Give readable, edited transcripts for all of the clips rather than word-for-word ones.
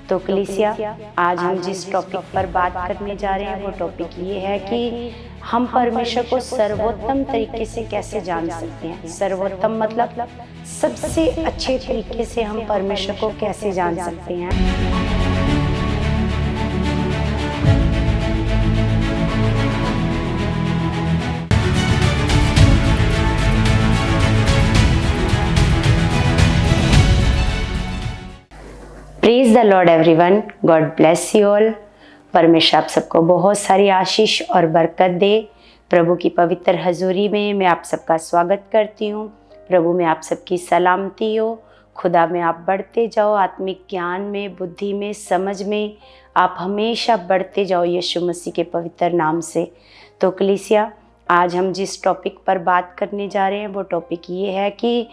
तो कलीसिया, आज हम जिस टॉपिक पर बात करने जा रहे हैं वो टॉपिक ये है कि हम परमेश्वर को सर्वोत्तम तरीके से कैसे जान सकते हैं। सर्वोत्तम मतलब सबसे अच्छे तरीके से हम परमेश्वर को कैसे जान सकते हैं। Praise the Lord everyone, God bless you all. परमेश्वर आप सबको बहुत सारी आशीष और बरकत दे। प्रभु की पवित्र हजूरी में मैं आप सबका स्वागत करती हूँ। प्रभु में आप सबकी सलामती हो। खुदा में आप बढ़ते जाओ, आत्मिक ज्ञान में, बुद्धि में, समझ में आप हमेशा बढ़ते जाओ यीशु मसीह के पवित्र नाम से। तो कलीसिया, आज हम जिस टॉपिक पर बात करने जा रहे हैं वो टॉपिक ये है कि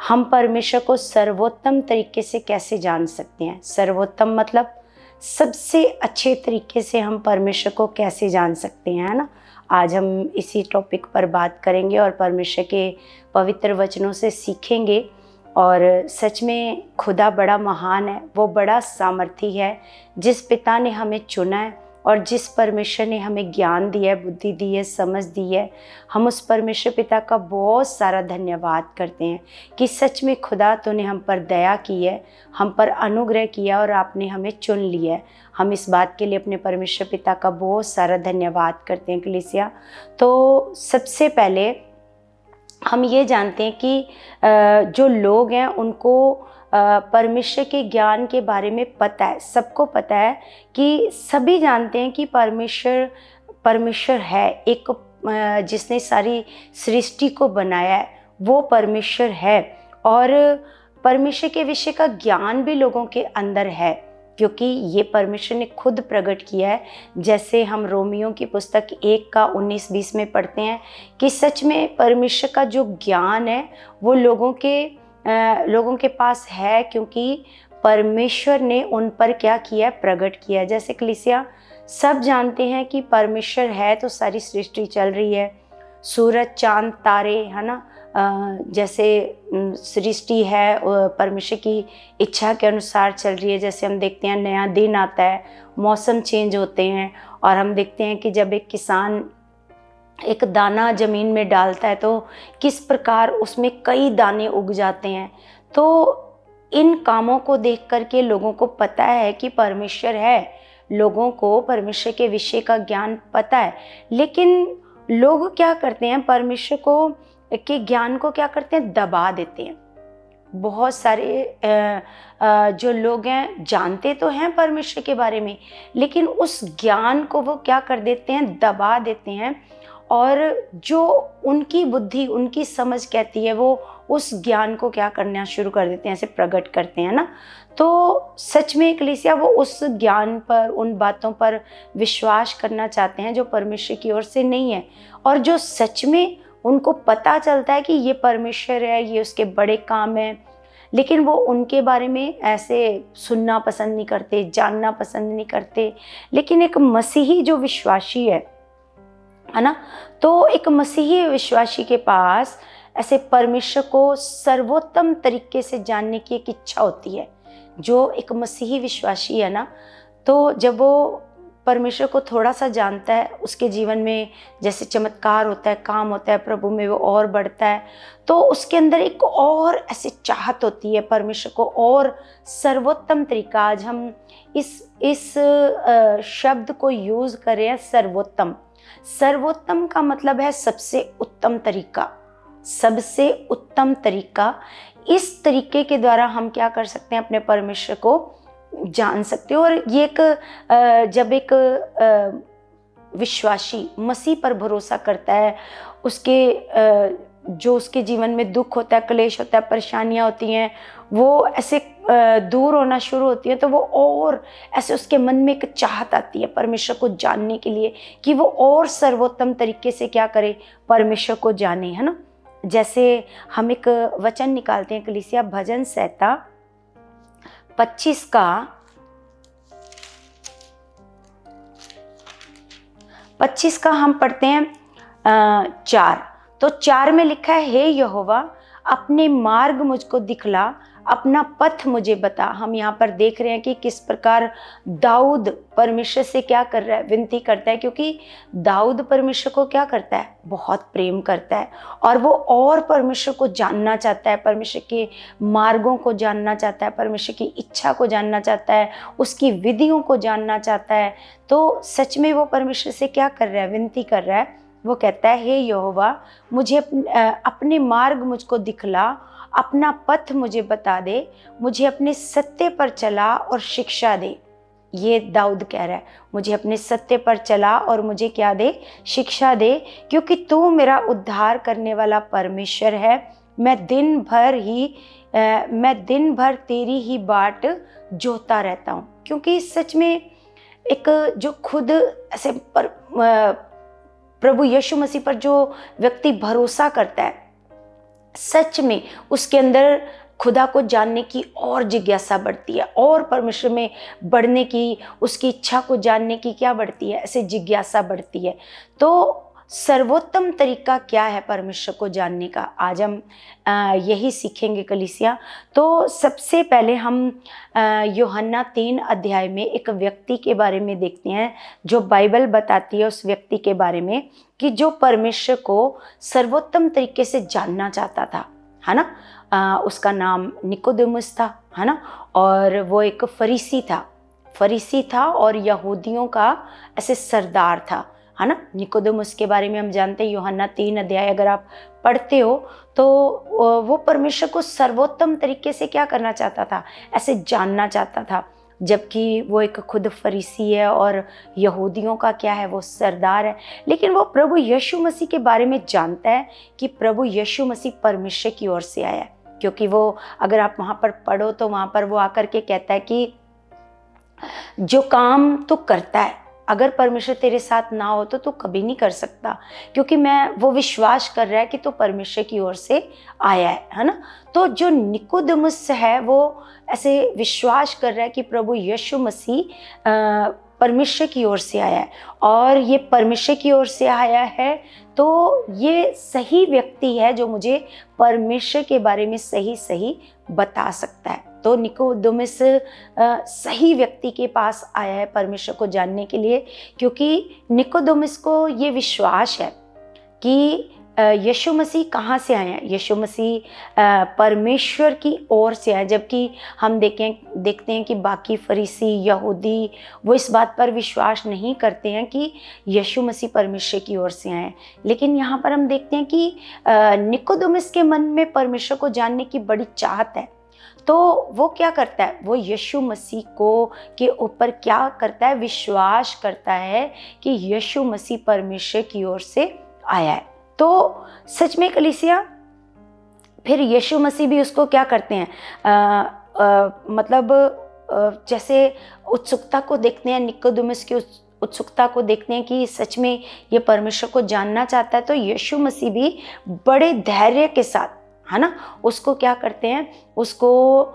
हम परमेश्वर को सर्वोत्तम तरीके से कैसे जान सकते हैं। सर्वोत्तम मतलब सबसे अच्छे तरीके से हम परमेश्वर को कैसे जान सकते हैं, है ना। आज हम इसी टॉपिक पर बात करेंगे और परमेश्वर के पवित्र वचनों से सीखेंगे। और सच में खुदा बड़ा महान है, वो बड़ा सामर्थी है। जिस पिता ने हमें चुना है और जिस परमेश्वर ने हमें ज्ञान दिया है, बुद्धि दी है, समझ दी है, हम उस परमेश्वर पिता का बहुत सारा धन्यवाद करते हैं कि सच में खुदा तूने हम पर दया की है, हम पर अनुग्रह किया और आपने हमें चुन लिया है। हम इस बात के लिए अपने परमेश्वर पिता का बहुत सारा धन्यवाद करते हैं कलीसिया। तो सबसे पहले हम ये जानते हैं कि जो लोग हैं उनको परमेश्वर के ज्ञान के बारे में पता है। सबको पता है कि सभी जानते हैं कि परमेश्वर है एक, जिसने सारी सृष्टि को बनाया है वो परमेश्वर है। और परमेश्वर के विषय का ज्ञान भी लोगों के अंदर है, क्योंकि ये परमेश्वर ने खुद प्रकट किया है। जैसे हम रोमियो की पुस्तक 1:19-20 में पढ़ते हैं कि सच में परमेश्वर का जो ज्ञान है वो लोगों के पास है, क्योंकि परमेश्वर ने उन पर क्या किया है, प्रकट किया है। जैसे कलीसिया, सब जानते हैं कि परमेश्वर है तो सारी सृष्टि चल रही है, सूरज, चांद, तारे, है ना। जैसे सृष्टि है परमेश्वर की इच्छा के अनुसार चल रही है। जैसे हम देखते हैं नया दिन आता है, मौसम चेंज होते हैं, और हम देखते हैं कि जब एक किसान एक दाना ज़मीन में डालता है तो किस प्रकार उसमें कई दाने उग जाते हैं। तो इन कामों को देख करके लोगों को पता है कि परमेश्वर है, लोगों को परमेश्वर के विषय का ज्ञान पता है। लेकिन लोग क्या करते हैं, परमेश्वर को के ज्ञान को क्या करते हैं, दबा देते हैं। बहुत सारे जो लोग हैं जानते तो हैं परमेश्वर के बारे में, लेकिन उस ज्ञान को वो क्या कर देते हैं, दबा देते हैं। और जो उनकी बुद्धि, उनकी समझ कहती है, वो उस ज्ञान को क्या करना शुरू कर देते हैं, ऐसे प्रकट करते हैं ना। तो सच में कलीसिया, वो उस ज्ञान पर, उन बातों पर विश्वास करना चाहते हैं जो परमेश्वर की ओर से नहीं है। और जो सच में उनको पता चलता है कि ये परमेश्वर है, ये उसके बड़े काम हैं, लेकिन वो उनके बारे में ऐसे सुनना पसंद नहीं करते, जानना पसंद नहीं करते। लेकिन एक मसीही जो विश्वासी है ना, तो एक मसीही विश्वासी के पास ऐसे परमेश्वर को सर्वोत्तम तरीके से जानने की एक इच्छा होती है। जो एक मसीही विश्वासी है ना, तो जब वो परमेश्वर को थोड़ा सा जानता है, उसके जीवन में जैसे चमत्कार होता है, काम होता है, प्रभु में वो और बढ़ता है, तो उसके अंदर एक और ऐसे चाहत होती है परमेश्वर को और सर्वोत्तम तरीका। आज हम इस शब्द को यूज़ करें, सर्वोत्तम। सर्वोत्तम का मतलब है सबसे उत्तम तरीका, सबसे उत्तम तरीका। इस तरीके के द्वारा हम क्या कर सकते हैं, अपने परमेश्वर को जान सकते हो। और ये जब एक विश्वासी मसीह पर भरोसा करता है, जो उसके जीवन में दुख होता है, क्लेश होता है, परेशानियां होती हैं, वो ऐसे दूर होना शुरू होती है, तो वो और ऐसे उसके मन में एक चाहत आती है परमेश्वर को जानने के लिए कि वो और सर्वोत्तम तरीके से क्या करे, परमेश्वर को जाने, है ना। जैसे हम एक वचन निकालते हैं कलीसिया, भजन संहिता 25 का हम पढ़ते हैं 4। तो 4 में लिखा है, हे यहोवा अपने मार्ग मुझको दिखला, अपना पथ मुझे बता। हम यहाँ पर देख रहे हैं कि किस प्रकार दाऊद परमेश्वर से क्या कर रहा है, विनती करता है, क्योंकि दाऊद परमेश्वर को क्या करता है, बहुत प्रेम करता है और वो और परमेश्वर को जानना चाहता है, परमेश्वर के मार्गों को जानना चाहता है, परमेश्वर की इच्छा को जानना चाहता है, उसकी विधियों को जानना चाहता है। तो सच में वो परमेश्वर से क्या कर रहा है, विनती कर रहा है। वो कहता है, हे यहोवा मुझे अपने मार्ग मुझको दिखला, अपना पथ मुझे बता दे, मुझे अपने सत्य पर चला और शिक्षा दे। ये दाऊद कह रहा है, मुझे अपने सत्य पर चला और मुझे क्या दे, शिक्षा दे, क्योंकि तू मेरा उद्धार करने वाला परमेश्वर है। मैं दिन भर तेरी ही बाट जोता रहता हूँ। क्योंकि सच में एक जो खुद ऐसे प्रभु यीशु मसीह पर जो व्यक्ति भरोसा करता है, सच में उसके अंदर खुदा को जानने की और जिज्ञासा बढ़ती है, और परमेश्वर में बढ़ने की, उसकी इच्छा को जानने की क्या बढ़ती है, ऐसे जिज्ञासा बढ़ती है। तो सर्वोत्तम तरीका क्या है परमेश्वर को जानने का, आज हम यही सीखेंगे कलीसिया। तो सबसे पहले हम यूहन्ना 3 अध्याय में एक व्यक्ति के बारे में देखते हैं, जो बाइबल बताती है उस व्यक्ति के बारे में कि जो परमेश्वर को सर्वोत्तम तरीके से जानना चाहता था, है ना। उसका नाम निकोदेमुस था, है ना, और वो एक फरीसी था और यहूदियों का ऐसे सरदार था, है ना। निकोदेमुस के बारे में हम जानते हैं, यूहन्ना 3 अध्याय अगर आप पढ़ते हो तो वो परमेश्वर को सर्वोत्तम तरीके से क्या करना चाहता था, ऐसे जानना चाहता था, जबकि वो एक खुद फरीसी है और यहूदियों का क्या है, वो सरदार है। लेकिन वो प्रभु यीशु मसीह के बारे में जानता है कि प्रभु यीशु मसीह परमेश्वर की ओर से आया है। क्योंकि वो, अगर आप वहाँ पर पढ़ो तो वहाँ पर वो आकर के कहता है कि जो काम तू करता है, अगर परमेश्वर तेरे साथ ना हो तो तू कभी नहीं कर सकता, क्योंकि वो विश्वास कर रहा है कि तू परमेश्वर की ओर से आया है ना। तो जो निकोदेमुस है वो ऐसे विश्वास कर रहा है कि प्रभु यीशु मसीह परमेश्वर की ओर से आया है, और ये परमेश्वर की ओर से आया है तो ये सही व्यक्ति है जो मुझे परमेश्वर के बारे में सही बता सकता है। तो निकोदेमुस सही व्यक्ति के पास आया है परमेश्वर को जानने के लिए, क्योंकि निकोदेमुस को ये विश्वास है कि यीशु मसीह कहाँ से आए हैं, यीशु मसीह परमेश्वर की ओर से आए। जबकि हम देखते हैं कि बाकी फरीसी यहूदी वो इस बात पर विश्वास नहीं करते हैं कि यीशु मसीह परमेश्वर की ओर से आए। लेकिन यहाँ पर हम देखते हैं कि निकोदेमुस के मन में परमेश्वर को जानने की बड़ी चाहत है। तो वो क्या करता है, वो यीशु मसीह के ऊपर क्या करता है, विश्वास करता है कि यीशु मसीह परमेश्वर की ओर से आया है। तो सच में कलीसिया, फिर यीशु मसीह भी उसको क्या करते हैं, जैसे उत्सुकता को देखते हैं, निकोदेमुस की उत्सुकता को देखते हैं कि सच में ये परमेश्वर को जानना चाहता है। तो यीशु मसीह भी बड़े धैर्य के साथ, है ना, उसको क्या करते हैं, उसको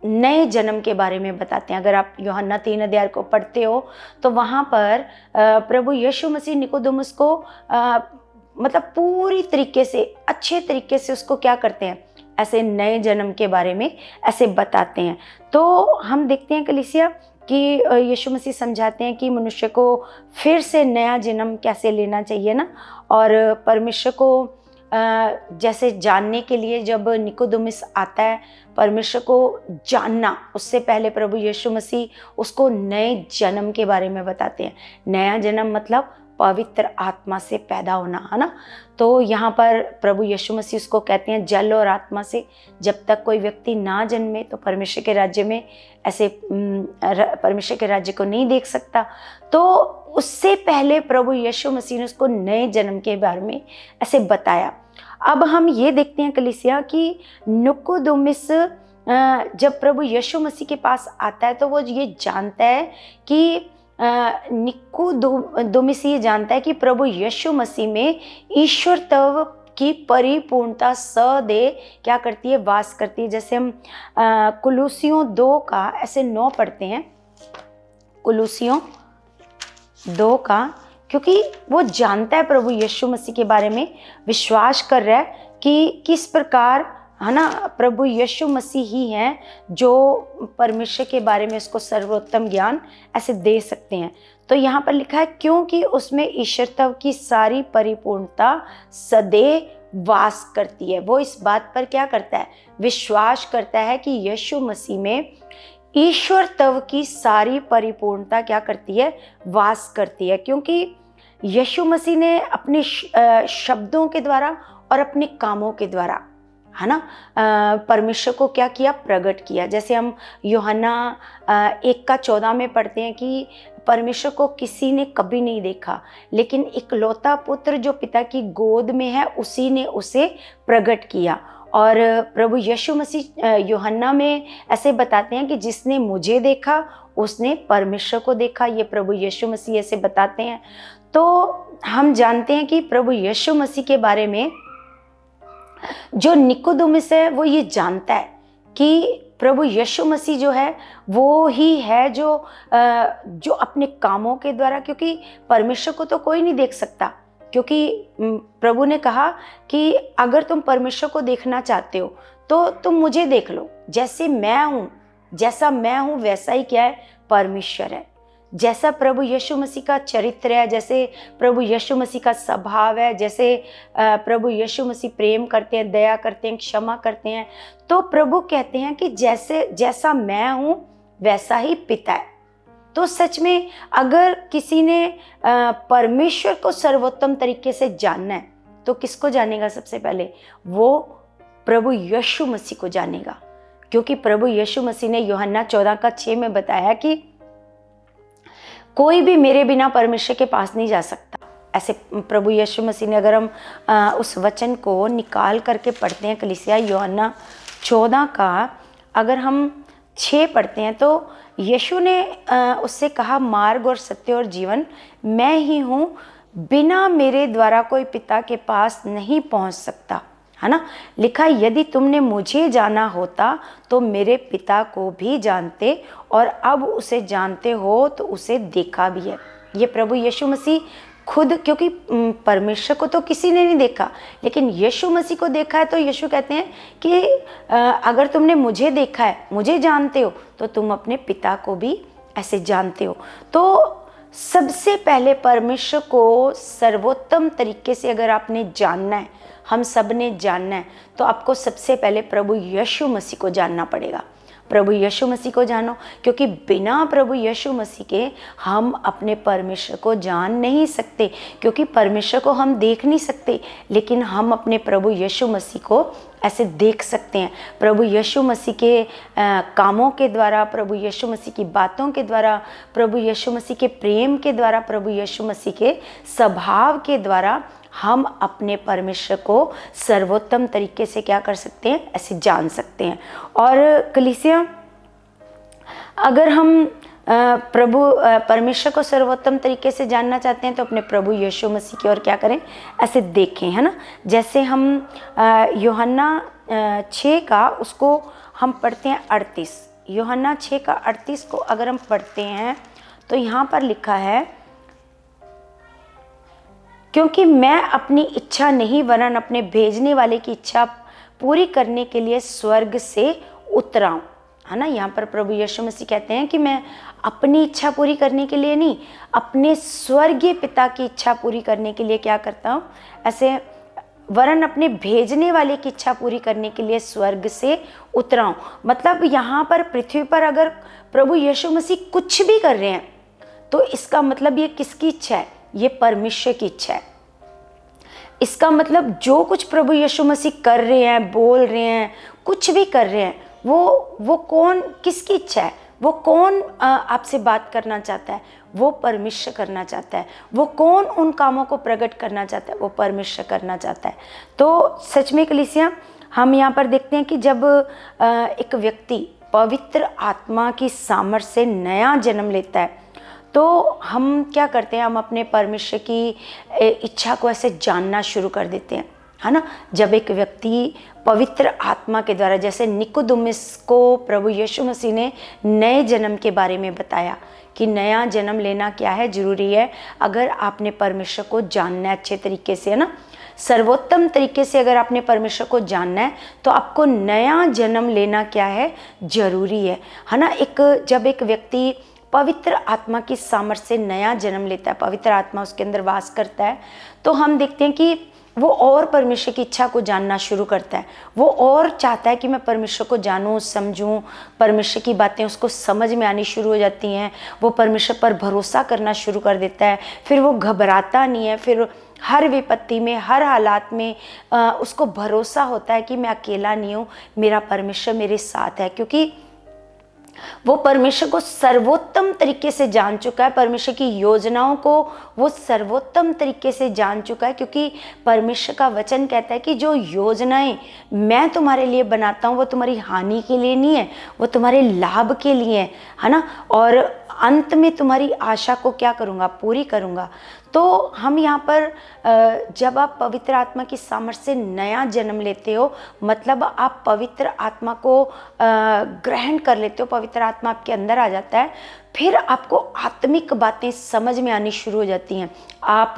नए जन्म के बारे में बताते हैं। अगर आप यूहन्ना 3 अध्याय को पढ़ते हो तो वहाँ पर प्रभु यीशु मसीह निकोदेमुस को पूरी तरीके से, अच्छे तरीके से उसको क्या करते हैं, ऐसे नए जन्म के बारे में ऐसे बताते हैं। तो हम देखते हैं कलीसिया कि यीशु मसीह समझाते हैं कि मनुष्य को फिर से नया जन्म कैसे लेना चाहिए ना, और परमेश्वर को जैसे जानने के लिए जब निकोदेमुस आता है परमेश्वर को जानना, उससे पहले प्रभु यीशु मसीह उसको नए जन्म के बारे में बताते हैं। नया जन्म मतलब पवित्र आत्मा से पैदा होना, है ना। तो यहाँ पर प्रभु यीशु मसीह उसको कहते हैं जल और आत्मा से जब तक कोई व्यक्ति ना जन्मे तो परमेश्वर के राज्य में ऐसे परमेश्वर के राज्य को नहीं देख सकता। तो उससे पहले प्रभु यीशु मसीह ने उसको नए जन्म के बारे में ऐसे बताया। अब हम ये देखते हैं कलीसिया कि निकोदेमुस जब प्रभु यीशु मसीह के पास आता है तो वो ये जानता है कि निकोदेमुस ये जानता है कि प्रभु यीशु मसीह में ईश्वरत्व की परिपूर्णता सदैव क्या करती है, वास करती है। जैसे हम कुलुसियों 2 का ऐसे 9 पढ़ते हैं, कुलुसियों 2 का, क्योंकि वो जानता है प्रभु यीशु मसीह के बारे में, विश्वास कर रहा है कि किस प्रकार है ना, प्रभु यीशु मसीह ही हैं जो परमेश्वर के बारे में उसको सर्वोत्तम ज्ञान ऐसे दे सकते हैं। तो यहाँ पर लिखा है क्योंकि उसमें ईश्वरत्व की सारी परिपूर्णता सदैव वास करती है। वो इस बात पर क्या करता है, विश्वास करता है कि यीशु मसीह में ईश्वरत्व की सारी परिपूर्णता क्या करती है, वास करती है। क्योंकि यीशु मसीह ने अपने शब्दों के द्वारा और अपने कामों के द्वारा, है ना, परमेश्वर को क्या किया, प्रकट किया। जैसे हम यूहन्ना 1:14 में पढ़ते हैं कि परमेश्वर को किसी ने कभी नहीं देखा, लेकिन इकलौता पुत्र जो पिता की गोद में है उसी ने उसे प्रकट किया। और प्रभु यीशु मसीह यूहन्ना में ऐसे बताते हैं कि जिसने मुझे देखा उसने परमेश्वर को देखा। ये प्रभु यीशु मसीह ऐसे बताते हैं। तो हम जानते हैं कि प्रभु यीशु मसीह के बारे में जो निकोदेमुस है वो ये जानता है कि प्रभु यीशु मसीह जो है वो ही है जो अपने कामों के द्वारा, क्योंकि परमेश्वर को तो कोई नहीं देख सकता, क्योंकि प्रभु ने कहा कि अगर तुम परमेश्वर को देखना चाहते हो तो तुम मुझे देख लो, जैसे मैं हूँ, जैसा मैं हूँ वैसा ही क्या है, परमेश्वर है। जैसा प्रभु यीशु मसीह का चरित्र है, जैसे प्रभु यीशु मसीह का स्वभाव है, जैसे प्रभु यीशु मसीह प्रेम करते हैं, दया करते हैं, क्षमा करते हैं, तो प्रभु कहते हैं कि जैसा मैं हूँ वैसा ही पिता है। तो सच में अगर किसी ने परमेश्वर को सर्वोत्तम तरीके से जानना है तो किसको जानेगा, सबसे पहले वो प्रभु यीशु मसीह को जानेगा। क्योंकि प्रभु यीशु मसीह ने यूहन्ना 14:6 में बताया कि कोई भी मेरे बिना परमेश्वर के पास नहीं जा सकता। ऐसे प्रभु यीशु मसीह ने, अगर हम उस वचन को निकाल करके पढ़ते हैं, कलीसिया यूहन्ना 14 का अगर हम 6 पढ़ते हैं तो यीशु ने उससे कहा, मार्ग और सत्य और जीवन मैं ही हूँ, बिना मेरे द्वारा कोई पिता के पास नहीं पहुँच सकता, है ना। लिखा, यदि तुमने मुझे जाना होता तो मेरे पिता को भी जानते और अब उसे जानते हो तो उसे देखा भी है। ये प्रभु यीशु मसीह खुद, क्योंकि परमेश्वर को तो किसी ने नहीं देखा, लेकिन यीशु मसीह को देखा है। तो यीशु कहते हैं कि अगर तुमने मुझे देखा है, मुझे जानते हो, तो तुम अपने पिता को भी ऐसे जानते हो। तो सबसे पहले परमेश्वर को सर्वोत्तम तरीके से अगर आपने जानना है, हम सब ने जानना है, तो आपको सबसे पहले प्रभु यीशु मसीह को जानना पड़ेगा। प्रभु यीशु मसीह को जानो, क्योंकि बिना प्रभु यीशु मसीह के हम अपने परमेश्वर को जान नहीं सकते, क्योंकि परमेश्वर को हम देख नहीं सकते, लेकिन हम अपने प्रभु यीशु मसीह को ऐसे देख सकते हैं। प्रभु यीशु मसीह के कामों के द्वारा, प्रभु यीशु मसीह की बातों के द्वारा, प्रभु यीशु मसीह के प्रेम के द्वारा, प्रभु यीशु मसीह के स्वभाव के द्वारा हम अपने परमेश्वर को सर्वोत्तम तरीके से क्या कर सकते हैं, ऐसे जान सकते हैं। और कलीसिया, अगर हम परमेश्वर को सर्वोत्तम तरीके से जानना चाहते हैं तो अपने प्रभु यीशु मसीह की ओर क्या करें, ऐसे देखें, है ना। जैसे हम यूहन्ना 6 का उसको हम पढ़ते हैं 38, यूहन्ना 6 का 38 को अगर हम पढ़ते हैं तो यहाँ पर लिखा है, क्योंकि मैं अपनी इच्छा नहीं वरन अपने भेजने वाले की इच्छा पूरी करने के लिए स्वर्ग से उतरा हूँ, है ना। यहाँ पर प्रभु यीशु मसीह कहते हैं कि मैं अपनी इच्छा पूरी करने के लिए नहीं, अपने स्वर्गीय पिता की इच्छा पूरी करने के लिए क्या करता हूँ, ऐसे वरन अपने भेजने वाले की इच्छा पूरी करने के लिए स्वर्ग से उतरा हूँ। मतलब यहाँ पर पृथ्वी पर अगर प्रभु यीशु मसीह कुछ भी कर रहे हैं तो इसका मतलब ये किसकी इच्छा है, ये परमेश्वर की इच्छा है। इसका मतलब जो कुछ प्रभु यीशु मसीह कर रहे हैं, बोल रहे हैं, कुछ भी कर रहे हैं, वो कौन, किसकी इच्छा है, वो कौन आपसे बात करना चाहता है, वो परमेश्वर करना चाहता है। वो कौन उन कामों को प्रकट करना चाहता है, वो परमेश्वर करना चाहता है। तो सच में कलीसिया, हम यहाँ पर देखते हैं कि जब एक व्यक्ति पवित्र आत्मा की सामर्थ्य से नया जन्म लेता है तो हम क्या करते हैं, हम अपने परमेश्वर की इच्छा को ऐसे जानना शुरू कर देते हैं, है ना। जब एक व्यक्ति पवित्र आत्मा के द्वारा, जैसे निकोदेमुस को प्रभु यीशु मसीह ने नए जन्म के बारे में बताया कि नया जन्म लेना क्या है, जरूरी है अगर आपने परमेश्वर को जानना है अच्छे तरीके से, है ना। सर्वोत्तम तरीके से अगर आपने परमेश्वर को जानना है तो आपको नया जन्म लेना क्या है, जरूरी है ना। जब एक व्यक्ति पवित्र आत्मा की सामर्थ्य से नया जन्म लेता है, पवित्र आत्मा उसके अंदर वास करता है, तो हम देखते हैं कि वो और परमेश्वर की इच्छा को जानना शुरू करता है। वो और चाहता है कि मैं परमेश्वर को जानूं, समझूं, परमेश्वर की बातें उसको समझ में आनी शुरू हो जाती हैं। वो परमेश्वर पर भरोसा करना शुरू कर देता है। फिर वो घबराता नहीं है, फिर हर विपत्ति में, हर हालात में उसको भरोसा होता है कि मैं अकेला नहीं हूँ, मेरा परमेश्वर मेरे साथ है, क्योंकि वो परमेश्वर को सर्वोत्तम तरीके से जान चुका है। परमेश्वर की योजनाओं को वो सर्वोत्तम तरीके से जान चुका है, क्योंकि परमेश्वर का वचन कहता है कि जो योजनाएं मैं तुम्हारे लिए बनाता हूँ वो तुम्हारी हानि के लिए नहीं है, वो तुम्हारे लाभ के लिए है ना। और अंत में तुम्हारी आशा को क्या करूँगा, पूरी करूँगा। तो हम यहाँ पर जब आप पवित्र आत्मा की सामर्थ्य से नया जन्म लेते हो, मतलब आप पवित्र आत्मा को ग्रहण कर लेते हो, पवित्र आत्मा आपके अंदर आ जाता है, फिर आपको आत्मिक बातें समझ में आनी शुरू हो जाती हैं। आप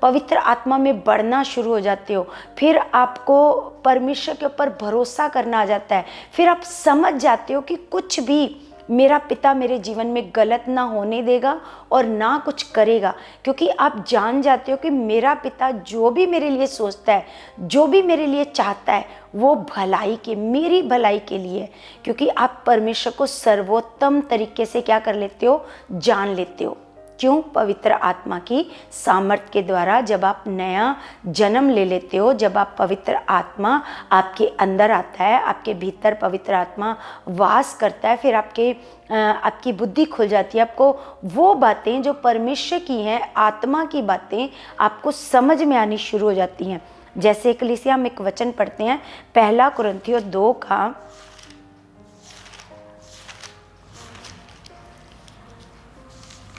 पवित्र आत्मा में बढ़ना शुरू हो जाते हो। फिर आपको परमेश्वर के ऊपर भरोसा करना आ जाता है। फिर आप समझ जाते हो कि कुछ भी मेरा पिता मेरे जीवन में गलत ना होने देगा और ना कुछ करेगा, क्योंकि आप जान जाते हो कि मेरा पिता जो भी मेरे लिए सोचता है, जो भी मेरे लिए चाहता है, वो भलाई के, मेरी भलाई के लिए, क्योंकि आप परमेश्वर को सर्वोत्तम तरीके से क्या कर लेते हो, जान लेते हो। क्यों? पवित्र आत्मा की सामर्थ्य के द्वारा। जब आप नया जन्म ले लेते हो, जब आप पवित्र आत्मा आपके अंदर आता है, आपके भीतर पवित्र आत्मा वास करता है, फिर आपकी बुद्धि खुल जाती है। आपको वो बातें जो परमेश्वर की हैं, आत्मा की बातें आपको समझ में आनी शुरू हो जाती हैं। जैसे कलीसिया हम एक वचन पढ़ते हैं, पहला कुरिन्थियों 2 का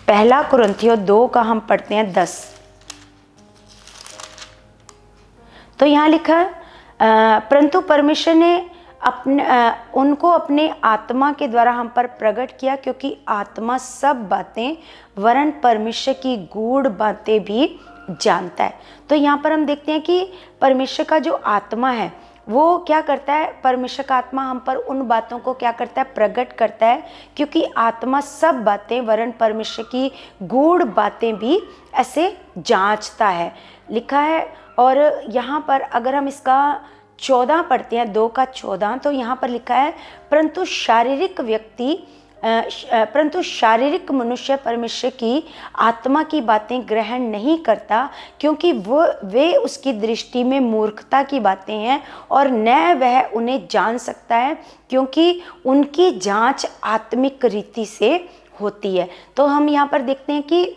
2 का हम पढ़ते हैं 10। तो यहाँ लिखा है, परंतु परमेश्वर ने उनको अपने आत्मा के द्वारा हम पर प्रकट किया, क्योंकि आत्मा सब बातें वरन परमेश्वर की गूढ़ बातें भी जानता है। तो यहाँ पर हम देखते हैं कि परमेश्वर का जो आत्मा है वो क्या करता है, परमेश्वर का आत्मा हम पर उन बातों को क्या करता है, प्रकट करता है, क्योंकि आत्मा सब बातें वरन परमेश्वर की गूढ़ बातें भी ऐसे जांचता है, लिखा है। और यहाँ पर अगर हम इसका 14 पढ़ते हैं, 2 का 14, तो यहाँ पर लिखा है, परंतु शारीरिक मनुष्य परमेश्वर की आत्मा की बातें ग्रहण नहीं करता, क्योंकि वे उसकी दृष्टि में मूर्खता की बातें हैं और न वह उन्हें जान सकता है, क्योंकि उनकी जांच आत्मिक रीति से होती है। तो हम यहाँ पर देखते हैं कि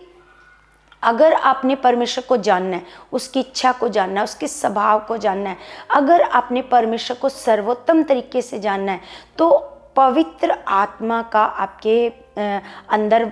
अगर आपने परमेश्वर को जानना है, उसकी इच्छा को जानना है, उसके स्वभाव को जानना है, अगर आपने परमेश्वर को सर्वोत्तम तरीके से जानना है, तो पवित्र आत्मा का आपके अंदर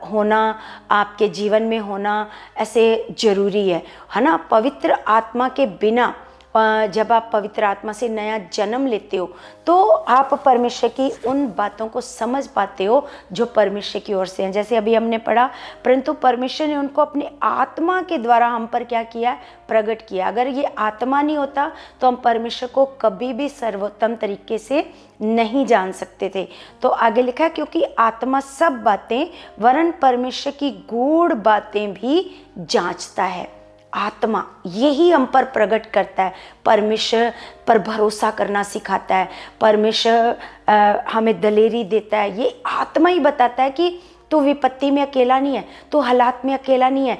होना, आपके जीवन में होना ऐसे जरूरी है ना। पवित्र आत्मा के बिना, जब आप पवित्र आत्मा से नया जन्म लेते हो, तो आप परमेश्वर की उन बातों को समझ पाते हो जो परमेश्वर की ओर से हैं। जैसे अभी हमने पढ़ा, परंतु परमेश्वर ने उनको अपने आत्मा के द्वारा हम पर क्या किया, प्रकट किया। अगर ये आत्मा नहीं होता तो हम परमेश्वर को कभी भी सर्वोत्तम तरीके से नहीं जान सकते थे। तो आगे लिखा है, क्योंकि आत्मा सब बातें वरन परमेश्वर की गूढ़ बातें भी जांचता है। आत्मा यही हम पर प्रकट करता है, परमेश्वर पर भरोसा करना सिखाता है, परमेश्वर हमें दलेरी देता है। ये आत्मा ही बताता है कि तू विपत्ति में अकेला नहीं है, तू हालात में अकेला नहीं है,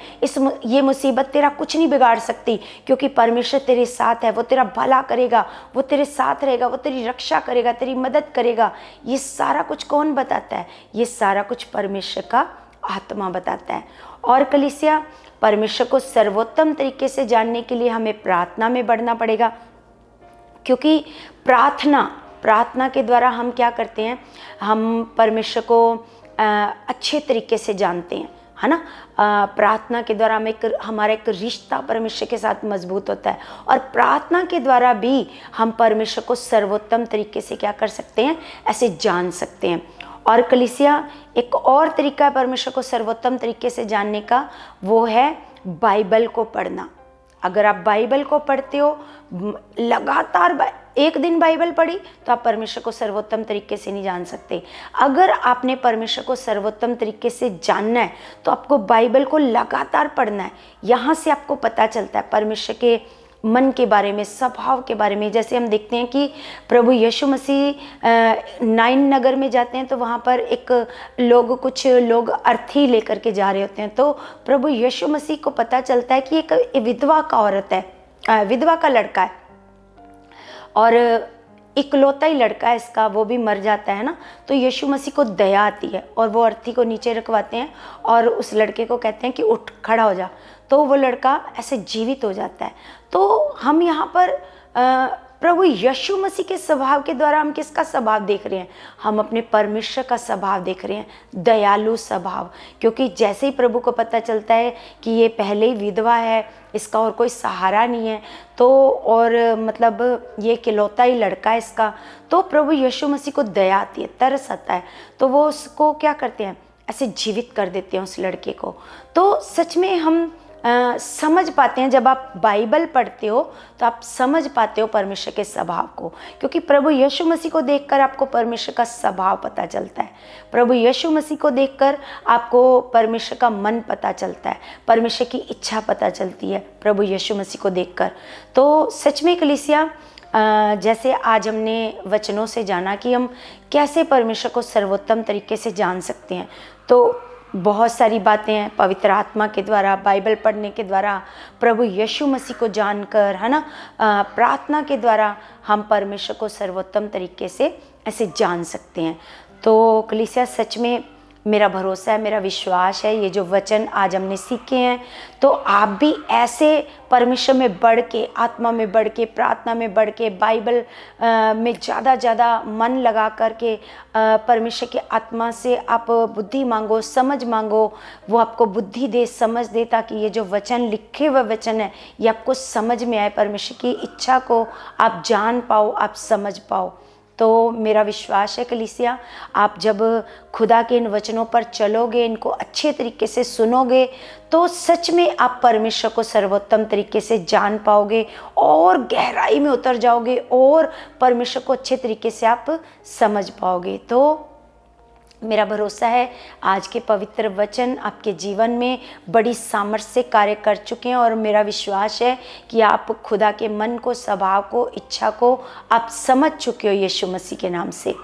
ये मुसीबत तेरा कुछ नहीं बिगाड़ सकती, क्योंकि परमेश्वर तेरे साथ है, वो तेरा भला करेगा, वो तेरे साथ रहेगा, वो तेरी रक्षा करेगा, तेरी मदद करेगा। ये सारा कुछ कौन बताता है? ये सारा कुछ परमेश्वर का आत्मा बताता है। और कलीसिया, परमेश्वर को सर्वोत्तम तरीके से जानने के लिए हमें प्रार्थना में बढ़ना पड़ेगा, क्योंकि प्रार्थना के द्वारा हम क्या करते हैं, हम परमेश्वर को अच्छे तरीके से जानते हैं, है ना। प्रार्थना के द्वारा हमारा एक रिश्ता परमेश्वर के साथ मजबूत होता है, और प्रार्थना के द्वारा भी हम परमेश्वर को सर्वोत्तम तरीके से क्या कर सकते हैं, ऐसे जान सकते हैं। और कलीसिया, एक और तरीका है परमेश्वर को सर्वोत्तम तरीके से जानने का, वो है बाइबल को पढ़ना, अगर आप बाइबल को पढ़ते हो, लगातार एक दिन बाइबल पढ़ी तो आप परमेश्वर को सर्वोत्तम तरीके से नहीं जान सकते। अगर आपने परमेश्वर को सर्वोत्तम तरीके से जानना है तो आपको बाइबल को लगातार पढ़ना है। यहाँ से आपको पता चलता है परमेश्वर के मन के बारे में, स्वभाव के बारे में। जैसे हम देखते हैं कि प्रभु यीशु मसीह नाइन नगर में जाते हैं तो वहाँ पर कुछ लोग अर्थी लेकर के जा रहे होते हैं। तो प्रभु यीशु मसीह को पता चलता है कि एक विधवा का औरत है, विधवा का लड़का है और इकलौता ही लड़का है इसका, वो भी मर जाता है ना। तो यीशु मसीह को दया आती है और वो अर्थी को नीचे रखवाते हैं और उस लड़के को कहते हैं कि उठ खड़ा हो जा। तो वो लड़का ऐसे जीवित हो जाता है। तो हम यहाँ पर प्रभु यीशु मसीह के स्वभाव के द्वारा हम किसका स्वभाव देख रहे हैं? हम अपने परमेश्वर का स्वभाव देख रहे हैं, दयालु स्वभाव। क्योंकि जैसे ही प्रभु को पता चलता है कि ये पहले ही विधवा है, इसका और कोई सहारा नहीं है, तो और मतलब ये इकलौता ही लड़का है इसका, तो प्रभु यीशु मसीह को दया आती है, तरस आता है। तो वो उसको क्या करते हैं? ऐसे जीवित कर देते हैं उस लड़के को। तो सच में हम समझ पाते हैं, जब आप बाइबल पढ़ते हो तो आप समझ पाते हो परमेश्वर के स्वभाव को। क्योंकि प्रभु यीशु मसीह को देखकर आपको परमेश्वर का स्वभाव पता चलता है। प्रभु यीशु मसीह को देखकर आपको परमेश्वर का मन पता चलता है, परमेश्वर की इच्छा पता चलती है प्रभु यीशु मसीह को देखकर। तो सच में कलीसिया, जैसे आज हमने वचनों से जाना कि हम कैसे परमेश्वर को सर्वोत्तम तरीके से जान सकते हैं, तो बहुत सारी बातें हैं पवित्र आत्मा के द्वारा, बाइबल पढ़ने के द्वारा, प्रभु यीशु मसीह को जानकर, है ना, प्रार्थना के द्वारा हम परमेश्वर को सर्वोत्तम तरीके से ऐसे जान सकते हैं। तो कलीसिया, सच में मेरा भरोसा है, मेरा विश्वास है, ये जो वचन आज हमने सीखे हैं तो आप भी ऐसे परमेश्वर में बढ़ के, आत्मा में बढ़ के, प्रार्थना में बढ़ के, बाइबल में ज़्यादा मन लगा करके परमेश्वर के आत्मा से आप बुद्धि मांगो, समझ मांगो, वो आपको बुद्धि दे, समझ दे, ताकि ये जो वचन लिखे हुए वचन है ये आपको समझ में आए, परमेश्वर की इच्छा को आप जान पाओ, आप समझ पाओ। तो मेरा विश्वास है कलीसिया, आप जब खुदा के इन वचनों पर चलोगे, इनको अच्छे तरीके से सुनोगे, तो सच में आप परमेश्वर को सर्वोत्तम तरीके से जान पाओगे और गहराई में उतर जाओगे और परमेश्वर को अच्छे तरीके से आप समझ पाओगे। तो मेरा भरोसा है आज के पवित्र वचन आपके जीवन में बड़ी सामर्थ्य से कार्य कर चुके हैं और मेरा विश्वास है कि आप खुदा के मन को, स्वभाव को, इच्छा को आप समझ चुके हो यीशु मसीह के नाम से।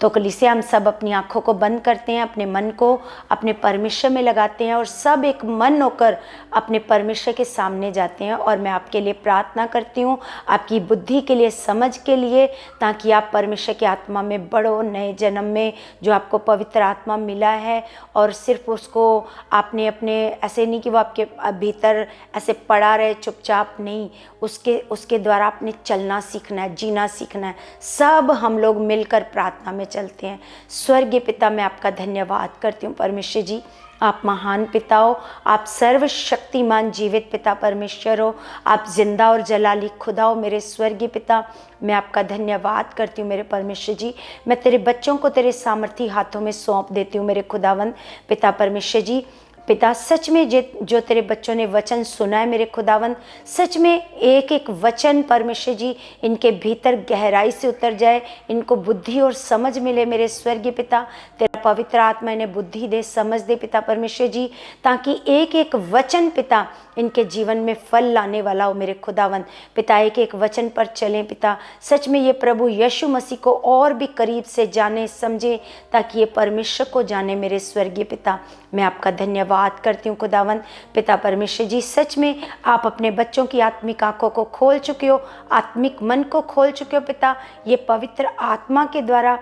तो कलीसिया, हम सब अपनी आँखों को बंद करते हैं, अपने मन को अपने परमेश्वर में लगाते हैं और सब एक मन होकर अपने परमेश्वर के सामने जाते हैं। और मैं आपके लिए प्रार्थना करती हूँ, आपकी बुद्धि के लिए, समझ के लिए, ताकि आप परमेश्वर की आत्मा में बढ़ो, नए जन्म में जो आपको पवित्र आत्मा मिला है, और सिर्फ उसको आपने अपने ऐसे नहीं कि वो आपके भीतर ऐसे पड़ा रहे चुपचाप, नहीं, उसके द्वारा आपने चलना सीखना है, जीना सीखना है। सब हम लोग मिलकर प्रार्थना में चलते हैं। स्वर्गीय पिता, मैं आपका धन्यवाद करती हूँ परमेश्वर जी, आप महान पिता हो, आप सर्वशक्तिमान जीवित पिता परमेश्वर हो, आप जिंदा और जलाली खुदा हो। मेरे स्वर्गीय पिता, मैं आपका धन्यवाद करती हूँ मेरे परमेश्वर जी। मैं तेरे बच्चों को तेरे सामर्थी हाथों में सौंप देती हूँ मेरे खुदावंद पिता परमेश्वर जी। पिता, सच में जो तेरे बच्चों ने वचन सुना है मेरे खुदावंद, सच में एक एक वचन परमेश्वर जी इनके भीतर गहराई से उतर जाए, इनको बुद्धि और समझ मिले मेरे स्वर्गीय पिता। तेरा पवित्र आत्मा इन्हें बुद्धि दे, समझ दे पिता परमेश्वर जी, ताकि एक एक वचन पिता इनके जीवन में फल लाने वाला हो मेरे खुदावंद पिता। एक एक वचन पर चलें पिता, सच में ये प्रभु यीशु मसीह को और भी करीब से जाने, समझे, ताकि ये परमेश्वर को जाने मेरे स्वर्गीय पिता। मैं आपका धन्यवाद करती हूँ खुदावंद पिता परमेश्वर जी। सच में आप अपने बच्चों की आत्मिक आंखों को खोल चुके हो, आत्मिक मन को खोल चुके हो पिता। ये पवित्र आत्मा के द्वारा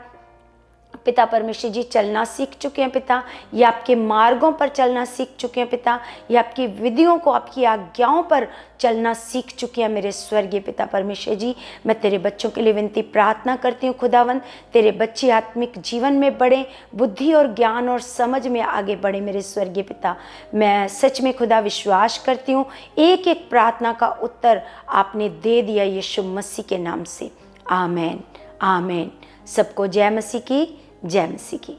पिता परमेश्वर जी चलना सीख चुके हैं पिता, ये आपके मार्गों पर चलना सीख चुके हैं पिता, ये आपकी विधियों को, आपकी आज्ञाओं पर चलना सीख चुके हैं मेरे स्वर्गीय पिता परमेश्वर जी। मैं तेरे बच्चों के लिए विनती प्रार्थना करती हूँ खुदावंद, तेरे बच्चे आत्मिक जीवन में बढ़े, बुद्धि और ज्ञान और समझ में आगे बढ़े मेरे स्वर्गीय पिता। मैं सच में खुदा विश्वास करती हूँ एक एक प्रार्थना का उत्तर आपने दे दिया यीशु मसीह के नाम से। आमीन, आमीन। सबको जय मसीह की, जय मसीह की।